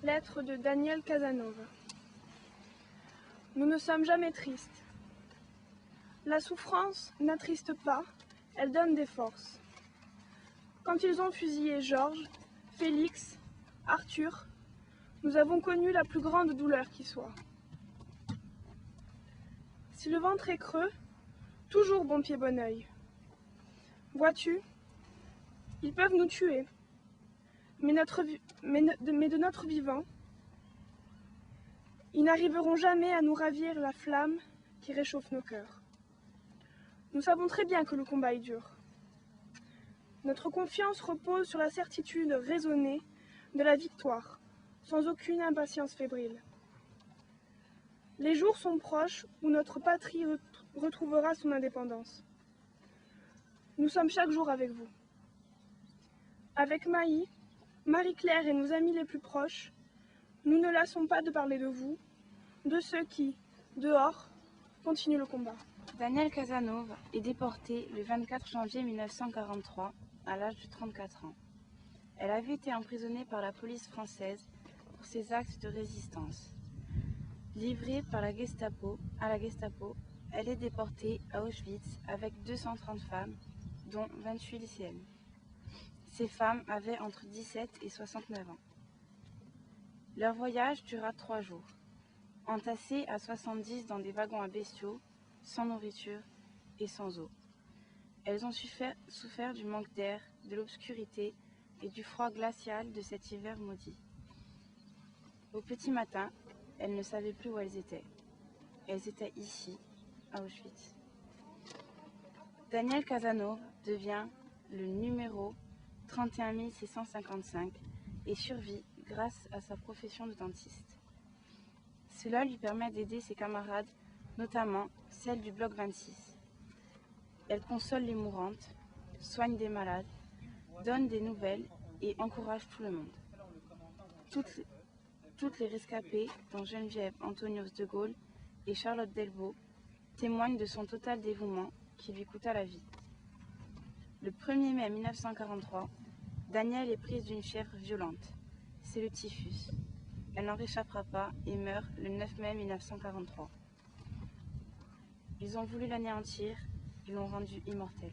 Lettre de Daniel Casanova. Nous ne sommes jamais tristes. La souffrance n'attriste pas, elle donne des forces. Quand ils ont fusillé Georges, Félix, Arthur, nous avons connu la plus grande douleur qui soit. Si le ventre est creux, toujours bon pied bon œil. Vois-tu, ils peuvent nous tuer, mais de notre vivant, ils n'arriveront jamais à nous ravir la flamme qui réchauffe nos cœurs. Nous savons très bien que le combat est dur. Notre confiance repose sur la certitude raisonnée de la victoire, sans aucune impatience fébrile. Les jours sont proches où notre patrie retrouvera son indépendance. Nous sommes chaque jour avec vous. Avec Maï, Marie-Claire et nos amis les plus proches, nous ne lassons pas de parler de vous, de ceux qui, dehors, continuent le combat. Daniel Casanova est déportée le 24 janvier 1943 à l'âge de 34 ans. Elle avait été emprisonnée par la police française pour ses actes de résistance. Livrée par la Gestapo à la Gestapo, elle est déportée à Auschwitz avec 230 femmes, dont 28 lycéennes. Ces femmes avaient entre 17 et 69 ans. Leur voyage dura 3 jours, entassées à 70 dans des wagons à bestiaux, sans nourriture et sans eau. Elles ont souffert du manque d'air, de l'obscurité et du froid glacial de cet hiver maudit. Au petit matin, elles ne savaient plus où elles étaient. Elles étaient ici, à Auschwitz. Daniel Casanova devient le numéro 31 655 et survit grâce à sa profession de dentiste. Cela lui permet d'aider ses camarades, notamment celle du bloc 26. Elle console les mourantes, soigne des malades, donne des nouvelles et encourage tout le monde. Toutes les rescapées, dont Geneviève Antonios de Gaulle et Charlotte Delvaux, témoignent de son total dévouement qui lui coûta la vie. Le 1er mai 1943, Danielle est prise d'une fièvre violente. C'est le typhus. Elle n'en réchappera pas et meurt le 9 mai 1943. Ils ont voulu l'anéantir, ils l'ont rendue immortelle.